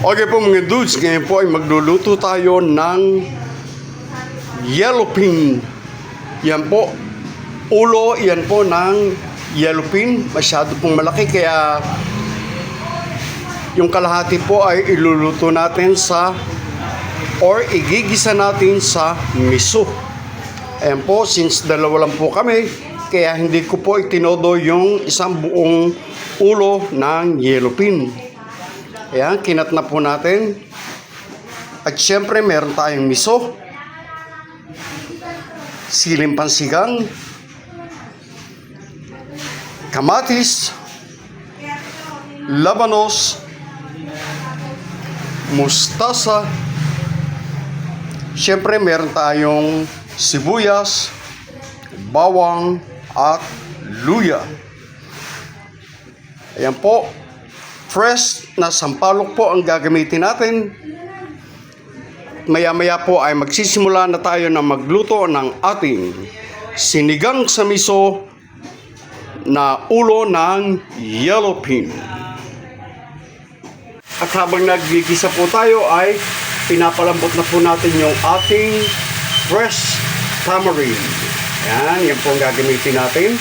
Okay po mga dudes, ngayon po ay magluluto tayo ng yellowfin. Yan po, ulo, yan po ng yellowfin. Masyado pong malaki kaya yung kalahati po ay iluluto natin or igigisa natin sa miso. Ayan po, since dalawa lang po kami, kaya hindi ko po itinodo yung isang buong ulo ng yellowfin. Ayan, kinat na po natin. At syempre, meron tayong miso, siling pansigang, kamatis, labanos, mustasa. Syempre, meron tayong sibuyas, bawang, at luya. Ayan po. Fresh na sampalok po ang gagamitin natin. Maya-maya po ay magsisimula na tayo na magluto ng ating sinigang sa miso na ulo ng yellowfin. At habang naggigisa po tayo ay pinapalambot na po natin yung ating fresh tamarind. Yan po ang gagamitin natin.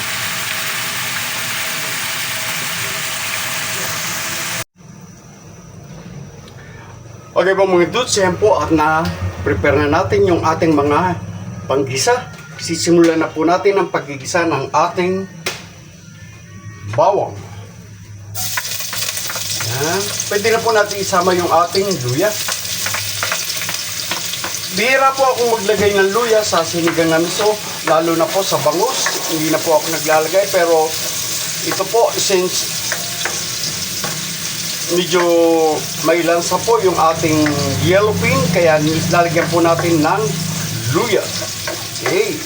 Okay po mga dudes, yan po at na-prepare na natin yung ating mga panggisa. Sisimulan na po natin ang paggigisa ng ating bawang. Yan. Pwede na po natin isama yung ating luya. Bihira po akong maglagay ng luya sa sinigang na miso, lalo na po sa bangus. Hindi na po ako naglalagay, pero ito po, since medyo may lansa po yung ating yellowfin, kaya lalagyan po natin ng luya. Okay.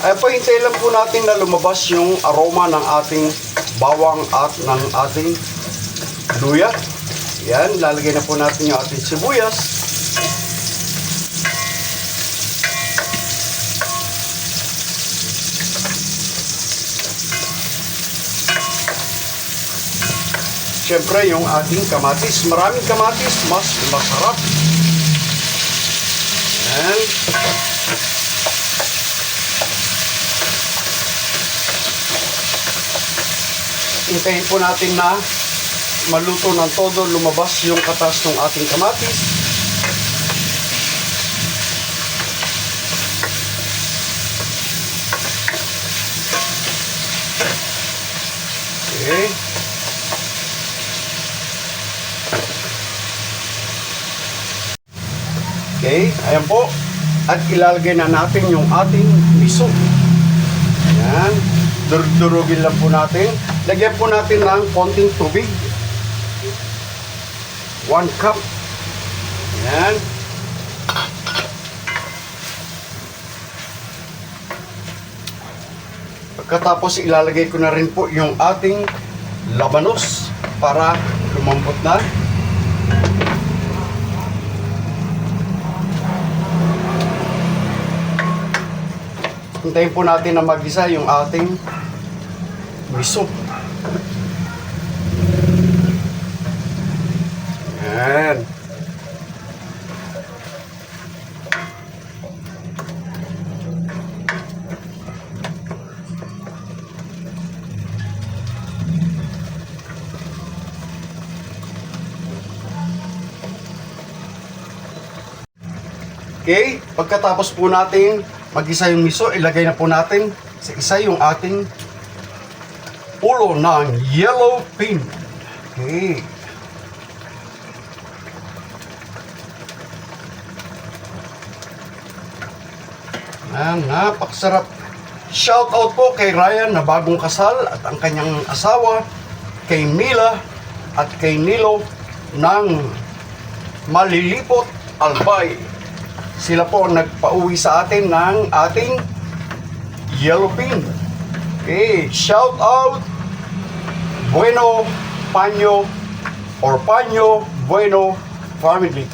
Ayan po, hintay lang po natin na lumabas yung aroma ng ating bawang at ng ating luya. Yan, lalagyan na po natin yung ating sibuyas. Siyempre, yung ating kamatis. Maraming kamatis, mas masarap. Ayan. Hintayin po natin na maluto ng todo, lumabas yung katas ng ating kamatis. Okay. Okay, ayan po. At ilalagay na natin yung ating miso. Ayan. Durugin lang po natin. Lagyan po natin ng konting tubig. 1 cup. Ayan. Pagkatapos ilalagay ko na rin po yung ating labanos para lumambot na. Hintayin po natin na mag-isa yung ating miso. Ayan. Okay, pagkatapos po natin mag-isa yung miso, ilagay na po natin sa isa yung ating ulo ng yellowfin. Okay. Napakasarap. Shout out po kay Ryan na bagong kasal at ang kanyang asawa, kay Mila at kay Nilo ng Malilipot, Albay. Sila po nagpauwi sa atin ng ating yellowfin. Okay, shout out Bueno Paño or Paño Bueno family.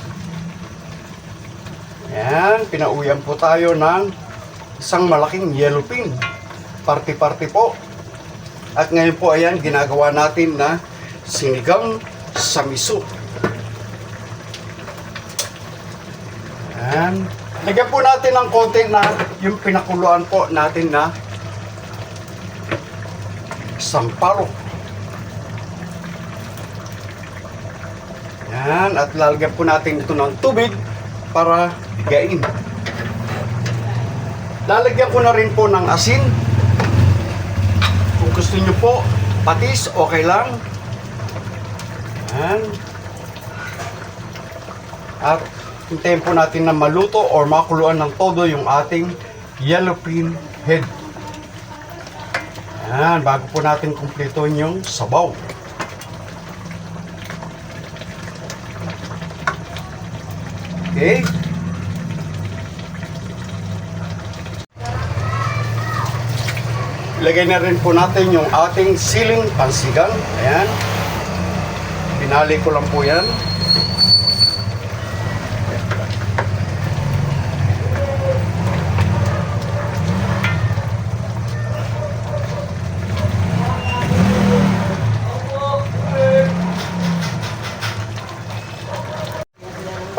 Yan, pinauwian po tayo ng isang malaking yellowfin. Party-party po. At ngayon po ayan, ginagawa natin na sinigang sa miso. Yan. Lagyan po natin ng konti na yung pinakuluan po natin na sampalok. Yan. At lalagyan po natin ito ng tubig para higain. Lalagyan ko na rin po ng asin. Kung gusto nyo po, patis, okay lang. Yan. At hintayin po natin na maluto or makuluan ng todo yung ating yellowfin head. Yan, bago po natin kumpletuhin yung sabaw. Okay. Ilagay na rin po natin yung ating siling pansigang. Ayan. Pinali ko lang po yan.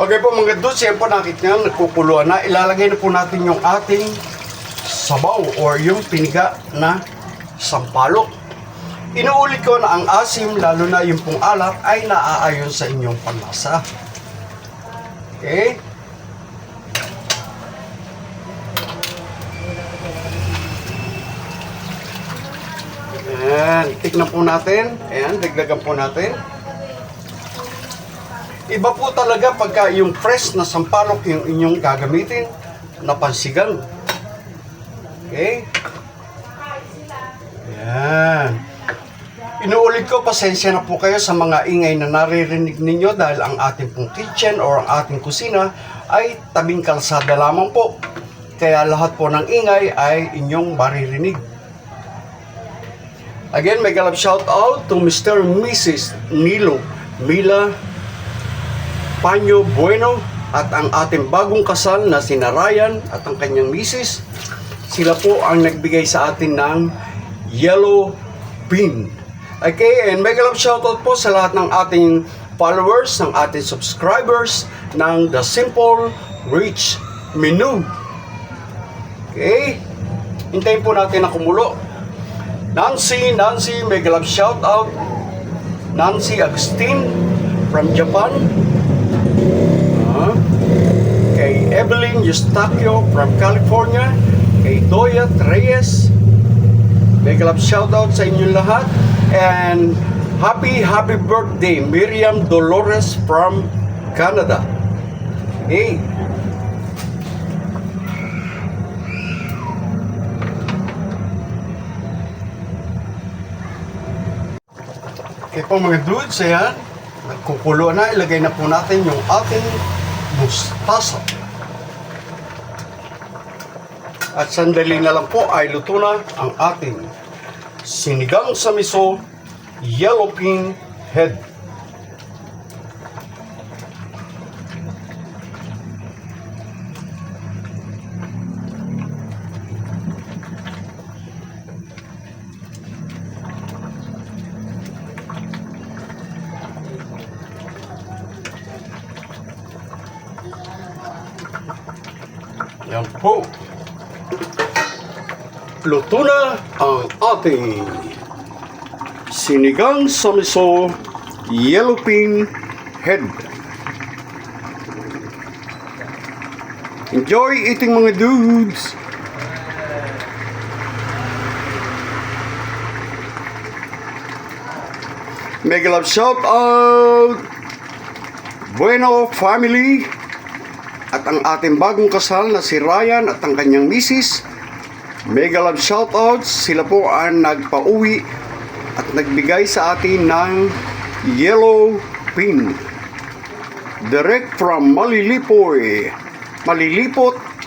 Okay po mga dudes, yan po nakita nyo, nagkukuluan na. Ilalagay na po natin yung ating sabaw or yung piniga na sampalok. Inuulit ko na ang asim, lalo na yung pong alat, ay naaayon sa inyong panlasa. Okay? Ayan, tignan po natin. Ayan, dagdagan po natin. Iba po talaga pagka yung fresh na sampalok yung inyong gagamitin na pansigang. Okay? Ayan. Inuulit ko, pasensya na po kayo sa mga ingay na naririnig ninyo dahil ang ating pong kitchen or ang ating kusina ay tabing kalsada lamang po. Kaya lahat po ng ingay ay inyong maririnig. Again, mega love shout out to Mr. and Mrs. Nilo Mila Panyo Bueno at ang ating bagong kasal na si Ryan at ang kanyang misis. Sila po ang nagbigay sa atin ng yellow pin. Okay, and mega love shoutout po sa lahat ng ating followers, ng ating subscribers ng The Simple Rich Menu. Okay, hintayin po natin na kumulo. Nancy, mega love shoutout. Nancy Agustin from Japan. Kay Evelyn Eustaquio from California. Kay Doyat Reyes, mega love shoutout sa inyong lahat. And happy birthday Miriam Dolores from Canada. Okay. Okay po mga dudes, ayan. Nagkukulo na, ilagay na po natin yung ating mustasa. At sandali na lang po ay luto na ang ating sinigang sa miso yellowfin head. Yan po. Luto na ang ating sinigang sa miso yellowfin head. Enjoy eating mga dudes! Mega love shout out Bueno family at ang ating bagong kasal na si Ryan at ang kanyang misis. Mega love shoutouts, sila po ang nagpa-uwi at nagbigay sa atin ng yellow pin. Direct from Malilipot,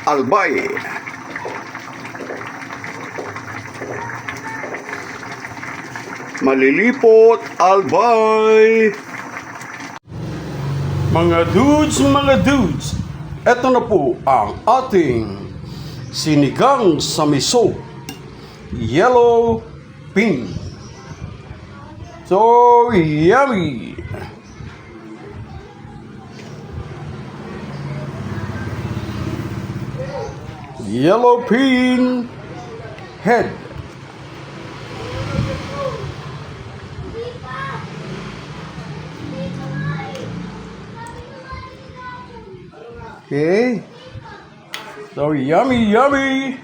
Albay. Malilipot, Albay. Mga dudes, eto na po ang ating sinigang sa miso yellowfin. So yummy! Yellowfin head. Okay. So yummy, yummy.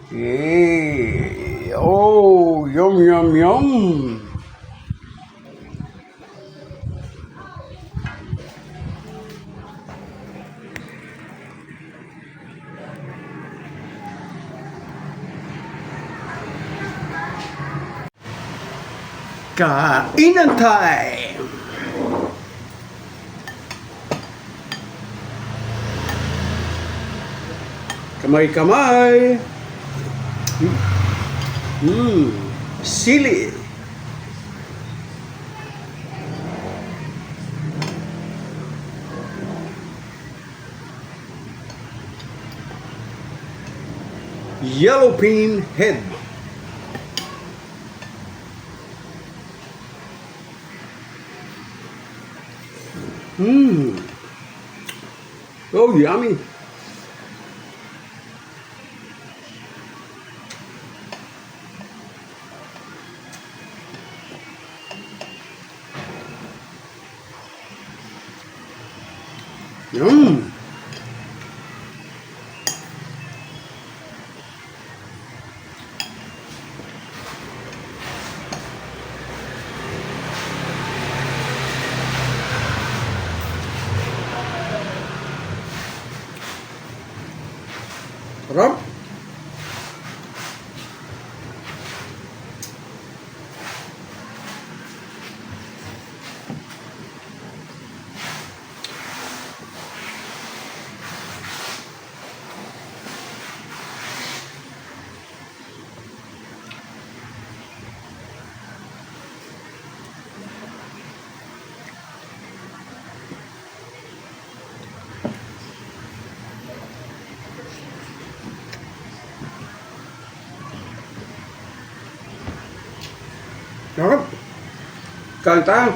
Okay. Oh, yum, yum, yum. Kainan time! Kamay-kamay! Sili! Yellowfin head. Oh, yummy. Yum. Sarap. Sarap. Kain tayo.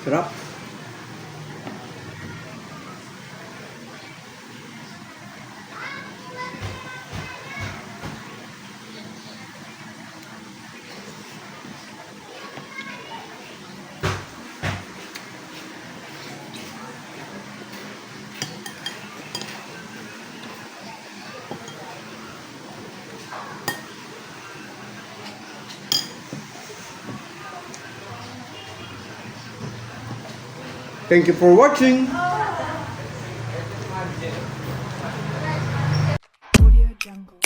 Sarap. Thank you for watching. Audio Jungle.